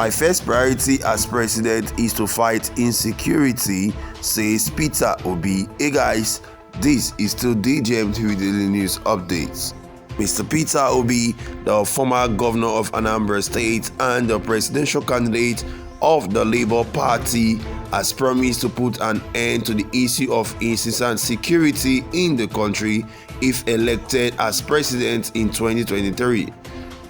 My first priority as president is to fight insecurity, says Peter Obi. Hey guys, this is still DJMTV Daily News Updates. Mr. Peter Obi, the former governor of Anambra State and the presidential candidate of the Labour Party, has promised to put an end to the issue of incessant security in the country if elected as president in 2023.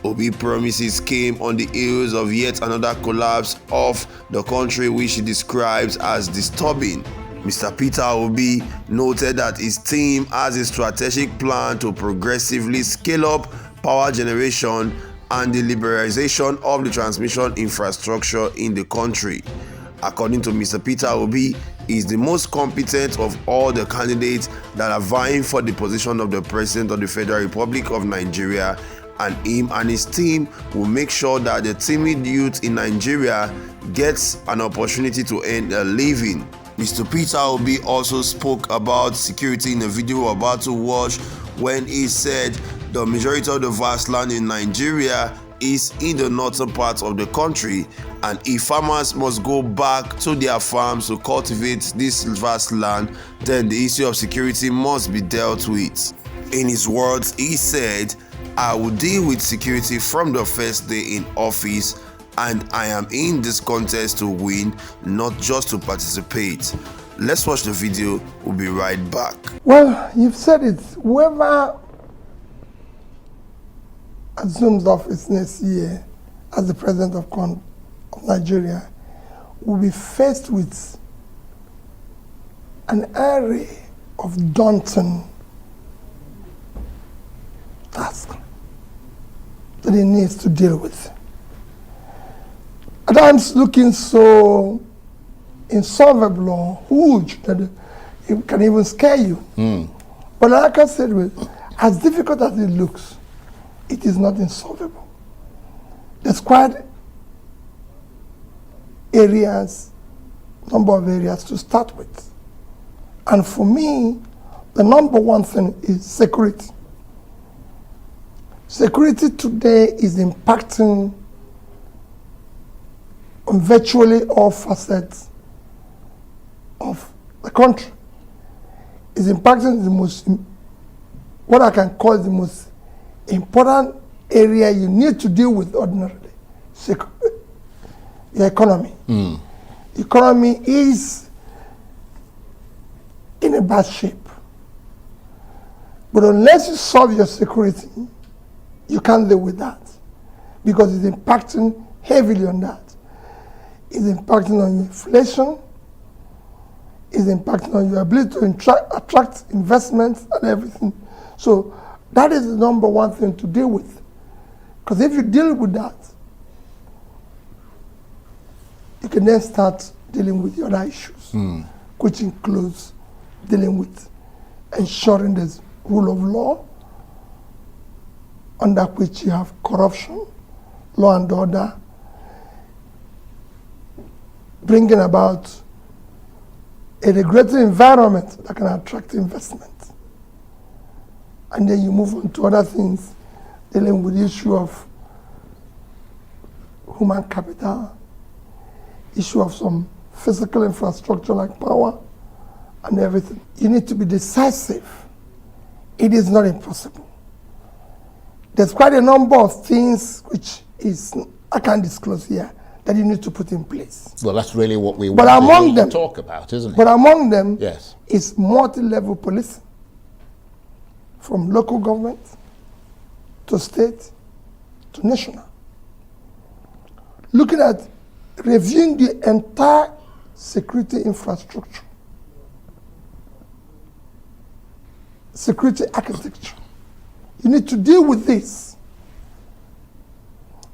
Obi promises came on the heels of yet another collapse of the country, which he describes as disturbing. Mr. Peter Obi noted that his team has a strategic plan to progressively scale up power generation and the liberalization of the transmission infrastructure in the country. According to Mr. Peter Obi, he is the most competent of all the candidates that are vying for the position of the President of the Federal Republic of Nigeria, and him and his team will make sure that the timid youth in Nigeria gets an opportunity to earn a living. Mr. Peter Obi also spoke about security in a video we're about to watch, when he said the majority of the vast land in Nigeria is in the northern part of the country, and if farmers must go back to their farms to cultivate this vast land, then the issue of security must be dealt with. In his words, he said, "I will deal with security from the first day in office, and I am in this contest to win, not just to participate." Let's watch the video. We'll be right back. Well, you've said it. Whoever assumes office next year as the president of Nigeria will be faced with an array of daunting tasks that he needs to deal with. At times looking so insolvable or huge that it can even scare you. But like I said, as difficult as it looks, it is not insolvable. There's quite number of areas to start with. And for me, the number one thing is security. Security today is impacting on virtually all facets of the country. It's impacting the most, what I can call the most important area you need to deal with ordinarily, your economy. Economy is in a bad shape. But unless you solve your security, you can't deal with that, because it's impacting heavily on that. It's impacting on your inflation, it's impacting on your ability to attract investments and everything. So that is the number one thing to deal with. Because if you deal with that, you can then start dealing with the other issues, which includes dealing with ensuring there's rule of law, under which you have corruption, law and order, bringing about a regulated environment that can attract investment. And then you move on to other things, dealing with the issue of human capital, issue of some physical infrastructure like power and everything. You need to be decisive. It is not impossible. There's quite a number of things which I can't disclose here, that you need to put in place. Well, that's really what we want to talk about, isn't it? But among them, yes, is multi-level policing, from local government to state to national. Looking at reviewing the entire security infrastructure, security architecture. You need to deal with this.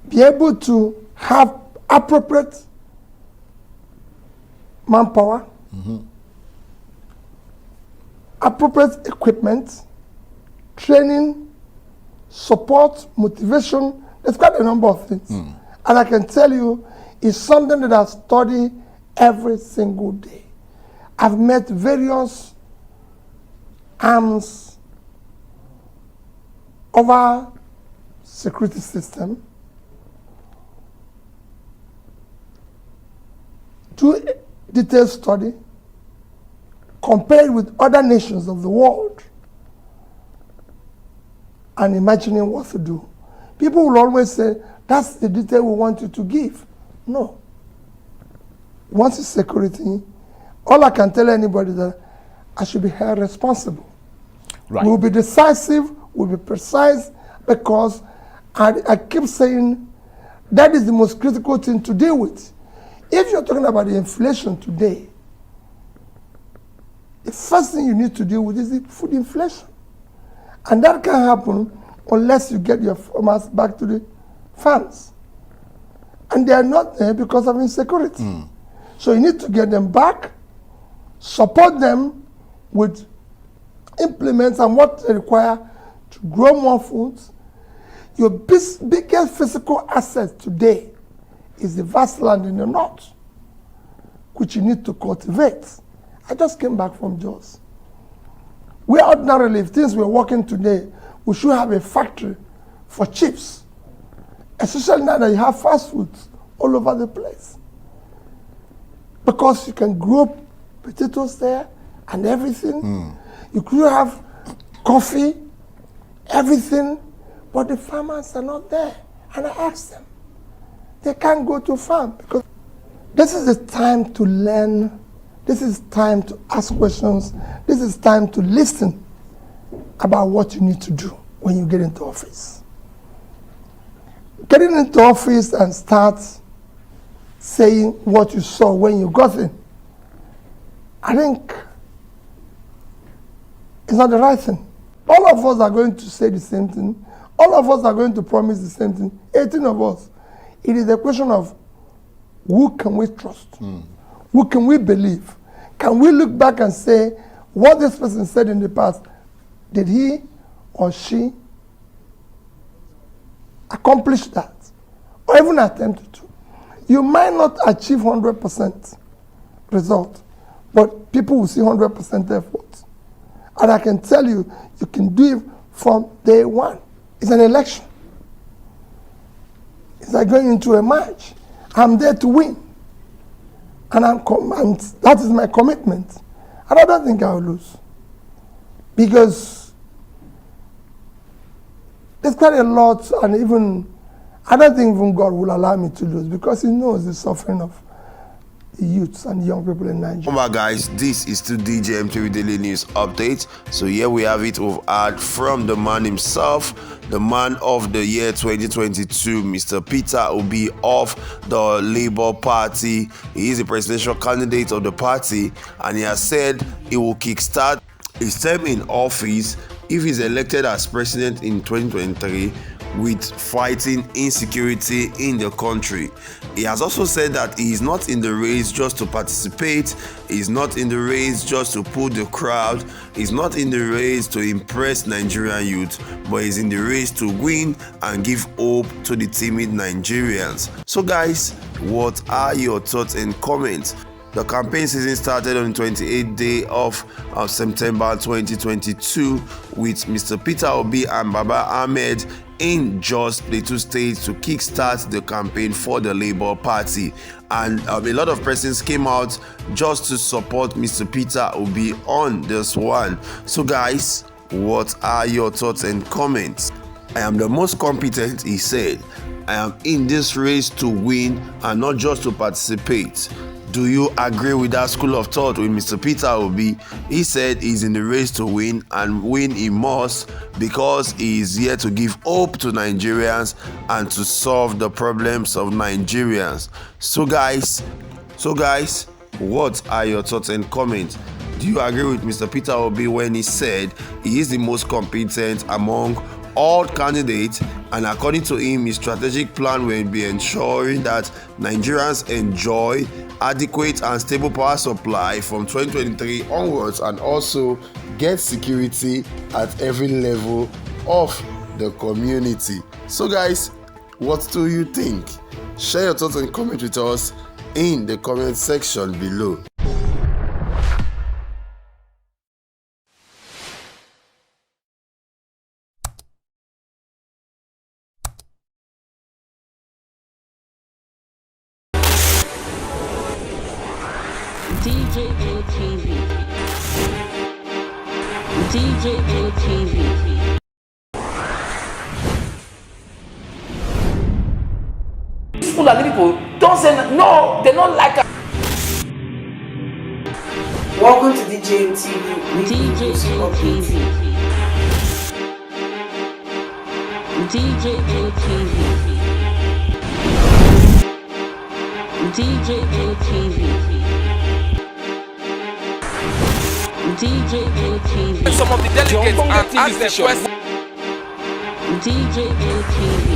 Be able to have appropriate manpower, appropriate equipment, training, support, motivation. There's quite a number of things. And I can tell you, it's something that I study every single day. I've met various arms of our security system do a detailed study, compare it with other nations of the world, and imagining what to do. People will always say, that's the detail we want you to give. No. Once it's security, all I can tell anybody is that I should be held responsible. Right. We'll be decisive, we'll be precise, because I keep saying that is the most critical thing to deal with. If you're talking about the inflation today, the first thing you need to deal with is the food inflation. And that can't happen unless you get your farmers back to the farms. And they are not there because of insecurity. So you need to get them back, support them with implements and what they require to grow more foods. Your biggest physical asset today is the vast land in the north, which you need to cultivate. I just came back from Jos. We ordinarily, if things were working today, we should have a factory for chips, especially now that you have fast foods all over the place. Because you can grow potatoes there and everything. You could have coffee, everything, but the farmers are not there. And I asked them, they can't go to farm because this is the time to learn. This is time to ask questions. This is time to listen about what you need to do when you get into office. Getting into office and start saying what you saw when you got in, I think it's not the right thing. All of us are going to say the same thing. All of us are going to promise the same thing. 18 of us. It is a question of who can we trust? Who can we believe? Can we look back and say, what this person said in the past, did he or she accomplish that? Or even attempt to? You might not achieve 100% result, but people will see 100% effort. And I can tell you, you can do it from day one. It's an election. It's like going into a match. I'm there to win. And that is my commitment. And I don't think I will lose. Because there's quite a lot, and even, I don't think even God will allow me to lose, because he knows the suffering of the youths and young people in Nigeria. Alright guys, this is still DJ M3 Daily News Update. So here we have it, we've heard from the man himself, the man of the year 2022, Mr. Peter Obi of the Labour Party. He is the presidential candidate of the party, and he has said he will kickstart his term in office if he's elected as president in 2023 with fighting insecurity in the country. He has also said that he is not in the race just to participate, he is not in the race just to pull the crowd, he's not in the race to impress Nigerian youth, but he's in the race to win and give hope to the timid Nigerians. So guys, what are your thoughts and comments? The campaign season started on the 28th day of September 2022 with Mr. Peter Obi and Baba Ahmed in Jos Plateau State to kickstart the campaign for the Labour Party. And a lot of persons came out just to support Mr. Peter Obi on this one. So guys, what are your thoughts and comments? I am the most competent, he said. I am in this race to win and not just to participate. Do you agree with that school of thought with Mr. Peter Obi? He said he's in the race to win, and win he must, because he is here to give hope to Nigerians and to solve the problems of Nigerians. So guys, what are your thoughts and comments? Do you agree with Mr. Peter Obi when he said he is the most competent among all candidates, and according to him, his strategic plan will be ensuring that Nigerians enjoy adequate and stable power supply from 2023 onwards, and also get security at every level of the community? So guys, what do you think? Share your thoughts and comment with us in the comment section below. DJ ATV. These Fulani people don't say no, they don't like us. Welcome to DJ TV. DJ ATV. DJ ATV. DJ ATV. DJ ATV. Some of the delegates and ask the question. DJ ATV.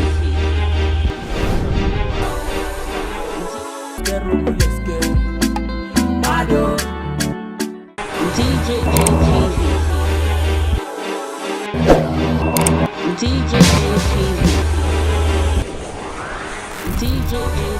DJ ATV. DJ ATV. DJ ATV.